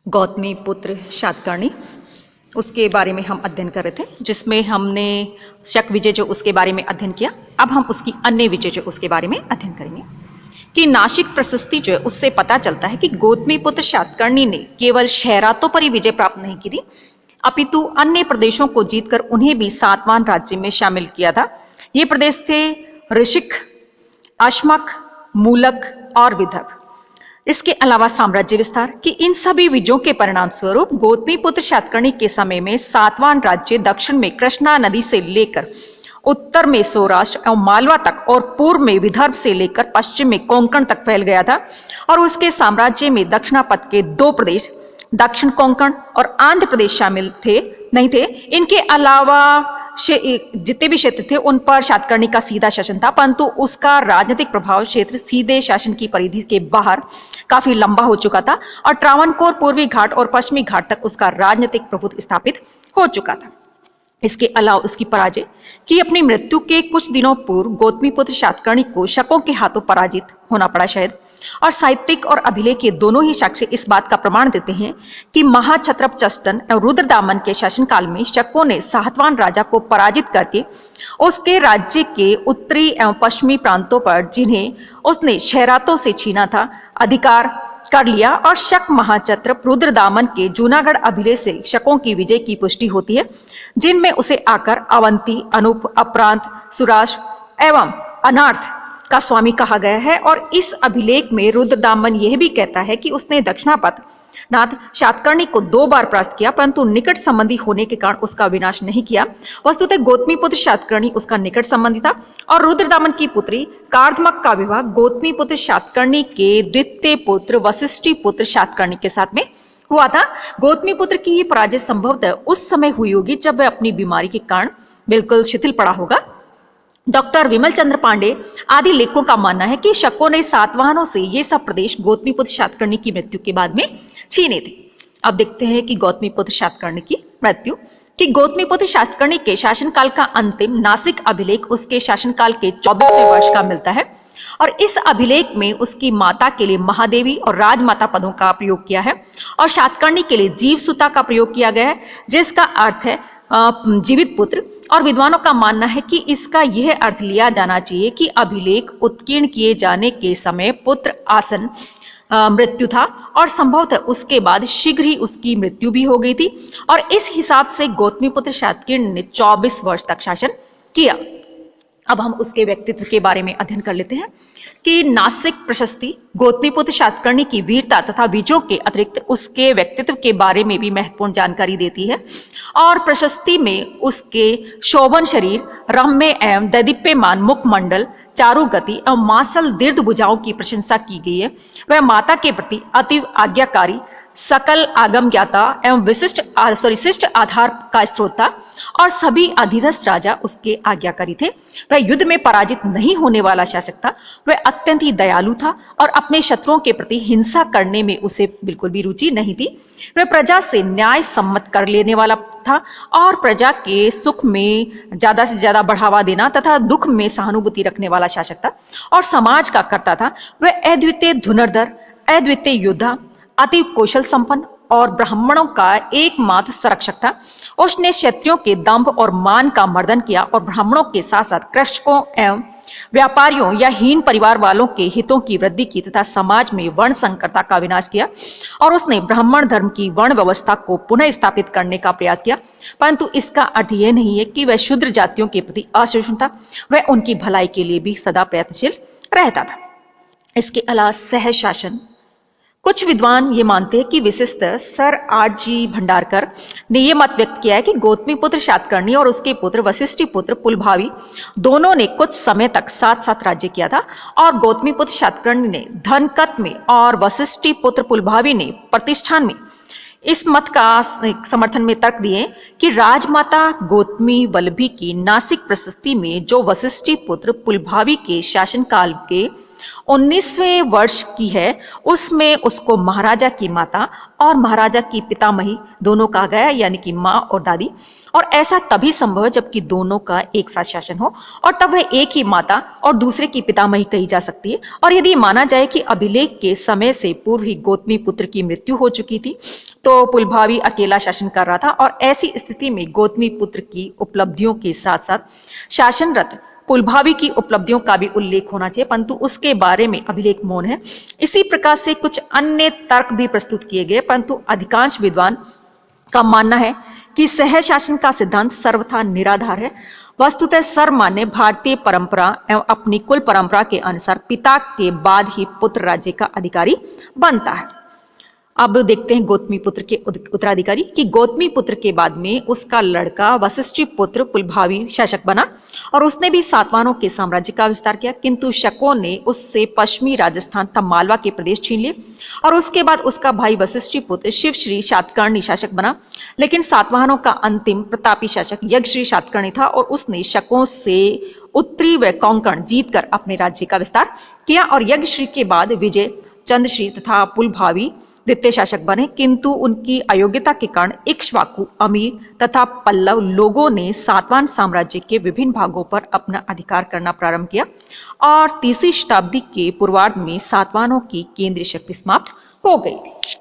गौतमी पुत्र शातकर्णी, उसके बारे में हम अध्ययन कर रहे थे, जिसमें हमने शक विजय जो उसके बारे में अध्ययन किया। अब हम उसकी अन्य विजय जो उसके बारे में अध्ययन करेंगे कि नासिक प्रशस्ति जो है उससे पता चलता है कि गौतमी पुत्र शातकर्णी ने केवल शहरातों पर ही विजय प्राप्त नहीं की थी, अपितु अन्य प्रदेशों को जीतकर उन्हें भी सातवां राज्य में शामिल किया था। ये प्रदेश थे ऋषिक, अश्मक, मूलक और विदर्भ। इसके अलावा साम्राज्य विस्तार कि इन सभी विजयों के परिणाम स्वरूप गौतमी पुत्र शातकर्णी के समय में सातवां राज्य दक्षिण में कृष्णा नदी से लेकर उत्तर में सौराष्ट्र एवं मालवा तक और पूर्व में विदर्भ से लेकर पश्चिम में कोंकण तक फैल गया था। और उसके साम्राज्य में दक्षिणापथ के दो प्रदेश, दक्षिण कोंकण और आंध्र प्रदेश शामिल नहीं थे। इनके अलावा जितने भी क्षेत्र थे उन पर शातकर्णी का सीधा शासन था, परंतु उसका राजनीतिक प्रभाव क्षेत्र सीधे शासन की परिधि के बाहर काफी लंबा हो चुका था और ट्रावनकोर, पूर्वी घाट और पश्चिमी घाट तक उसका राजनीतिक प्रभुत्व स्थापित हो चुका था। इसके अलावा उसकी पराजय कि अपनी मृत्यु के कुछ दिनों पूर्व गौतमीपुत्र शातकर्णी को शकों के हाथों पराजित होना पड़ा शायद। और साहित्यिक और अभिलेख के दोनों ही साक्ष्य इस बात का प्रमाण देते हैं कि महाक्षत्रप चस्टन एवं रुद्रदामन के शासनकाल में शकों ने सातवां राजा को पराजित करके उसके राज्य के उत्तरी एवं पश्चिमी प्रांतों पर, जिन्हें उसने शहरातों से छीना था, अधिकार कर लिया। और शक महाक्षत्रप रुद्रदामन के जूनागढ़ अभिलेख से शकों की विजय की पुष्टि होती है, जिनमें उसे आकर अवंती, अनूप, अपरांत, सुराष्ट्र एवं अनार्थ का स्वामी कहा गया है। और इस अभिलेख में रुद्रदामन यह भी कहता है कि उसने दक्षिणापथ नाथ शातकर्णी को 2 बार परास्त किया, परंतु निकट संबंधी होने के कारण उसका विनाश नहीं किया। वस्तुतः गौतमीपुत्र शातकर्णी उसका निकट संबंधी था और रुद्रदामन की पुत्री कार्दमक का विवाह गौतमीपुत्र शातकर्णी के द्वितीय पुत्र वशिष्ठी पुत्र शातकर्णी के साथ में हुआ था। गौतमीपुत्र की ये पराजय संभवतः उस समय हुई होगी जब वह अपनी बीमारी के कारण बिल्कुल शिथिल पड़ा होगा। डॉक्टर विमल चंद्र पांडे आदि लेखकों का मानना है कि शकों ने सातवाहनों से ये सब प्रदेश गौतमीपुत्र शातकर्णी की मृत्यु के बाद में छीने थे। अब देखते हैं कि गौतमीपुत्र शातकर्णी की मृत्यु कि गौतमीपुत्र शातकर्णी के शासनकाल का अंतिम नासिक अभिलेख उसके शासनकाल के 24वें वर्ष का मिलता है। और इस अभिलेख में उसकी माता के लिए महादेवी और राजमाता पदों का प्रयोग किया है और शातकर्णी के लिए जीवसुता का प्रयोग किया गया है, जिसका अर्थ है जीवित पुत्र। और विद्वानों का मानना है कि इसका यह अर्थ लिया जाना चाहिए कि अभिलेख उत्कीर्ण किए जाने के समय पुत्र आसन मृत्यु था और संभवतः उसके बाद शीघ्र ही उसकी मृत्यु भी हो गई थी। और इस हिसाब से गौतमीपुत्र शातकर्णी ने 24 वर्ष तक शासन किया। अब हम उसके व्यक्तित्व के बारे में अध्ययन कर लेते हैं कि नासिक प्रशस्ति गौतमीपुत्र शातकर्णी की वीरता तथा विजयों के अतिरिक्त उसके व्यक्तित्व के बारे में भी महत्वपूर्ण जानकारी देती है। और प्रशस्ति में उसके शोभन शरीर, रम्य एवं दैदीप्यमान मुखमंडल, चारु गति एवं मासल दीर्घ भुजाओं की प्रशंसा की गई है। वह माता के प्रति अति आज्ञाकारी, सकल आगम ज्ञाता एवं शिष्ट आधार का स्रोत था और सभी अधीनस्थ राजा उसके आज्ञाकारी थे। वह युद्ध में पराजित नहीं होने वाला शासक था। वह अत्यंत ही दयालु था और अपने शत्रुओं के प्रति हिंसा करने में उसे बिल्कुल भी रुचि नहीं थी। वह प्रजा से न्याय सम्मत कर लेने वाला था और प्रजा के सुख में ज्यादा से ज्यादा बढ़ावा देना तथा दुख में सहानुभूति रखने वाला शासक था और समाज का कर्ता था। वह अद्वितीय धनुर्धर, अद्वितीय योद्धा, अति कौशल संपन्न और ब्राह्मणों का एकमात्र संरक्षक था। उसने क्षत्रियों के दंभ और मान का मर्दन किया और ब्राह्मणों के साथ साथ कृषकों एवं व्यापारियों या हीन परिवार वालों के हितों की वृद्धि की तथा समाज में वर्ण संकरता का विनाश किया। और उसने ब्राह्मण धर्म की वर्ण व्यवस्था को पुनः स्थापित करने का प्रयास किया, परंतु इसका अर्थ यह नहीं है कि वह शूद्र जातियों के प्रति असहिष्णु था। वह उनकी भलाई के लिए भी सदा प्रयत्नशील रहता था। इसके अलावा सह शासन, कुछ विद्वान ये मानते हैं कि विशिष्ट सर R.G. भंडारकर ने यह मत व्यक्त किया है कि गौतमीपुत्र शातकर्णी और उसके पुत्र वशिष्ठी पुत्र पुलभावी दोनों ने कुछ समय तक साथ साथ राज्य किया था। और गौतमीपुत्र शातकर्णी ने धनकत में और वशिष्ठी पुत्र पुलभावी ने प्रतिष्ठान में इस मत का समर्थन में तर्क दिए कि राजमाता गौतमी वल्लभी की नासिक प्रशस्ति में जो वशिष्ठी पुत्र पुलभावी के शासनकाल के 19वें वर्ष की है उसमें उसको महाराजा की माता और महाराजा की पितामही दोनों कहा गया, यानी कि माँ और दादी। और ऐसा तभी संभव है जबकि दोनों का एक साथ शासन हो, और तब वह एक ही माता और दूसरे की पितामही कही जा सकती है। और यदि माना जाए कि अभिलेख के समय से पूर्व ही गौतमी पुत्र की मृत्यु हो चुकी थी, तो पुलभावी अकेला शासन कर रहा था, और ऐसी स्थिति में गौतमी पुत्र की उपलब्धियों के साथ साथ शासनरत पुलभावी की उपलब्धियों का भी उल्लेख होना चाहिए, परंतु उसके बारे में अभिलेख मौन है। इसी प्रकार से कुछ अन्य तर्क भी प्रस्तुत किए गए, परंतु अधिकांश विद्वान का मानना है कि सहज शासन का सिद्धांत सर्वथा निराधार है। वस्तुतः सर्वमान्य भारतीय परंपरा एवं अपनी कुल परंपरा के अनुसार पिता के बाद ही पुत्र राज्य का अधिकारी बनता है। अब देखते हैं गौतमी पुत्र के उत्तराधिकारी कि गौतमी पुत्र के बाद में उसका लड़का वशिष्ठ पुत्र पुलभावी शासक बना, और उसने भी सातवाहनों के साम्राज्य का विस्तार किया, किंतु शकों ने उससे पश्चिमी राजस्थान तथा मालवा के प्रदेश छीन लिए। और उसके बाद उसका भाई वशिष्ठ पुत्र शिवश्री सातकर्णी शासक बना, लेकिन सातवाहनों का अंतिम प्रतापी शासक यज्ञश्री सातकर्णी था, और उसने शकों से उत्तरी व कोंकण जीतकर अपने राज्य का विस्तार किया। और यज्ञश्री के बाद विजय चंद्रश्री तथा पुलभावी द्वितीय शासक बने, किंतु उनकी अयोग्यता के कारण इक्ष्वाकु, अमीर तथा पल्लव लोगों ने सातवाहन साम्राज्य के विभिन्न भागों पर अपना अधिकार करना प्रारंभ किया, और तीसरी शताब्दी के पूर्वार्ध में सातवाहनों की केंद्रीय शक्ति समाप्त हो गई थी।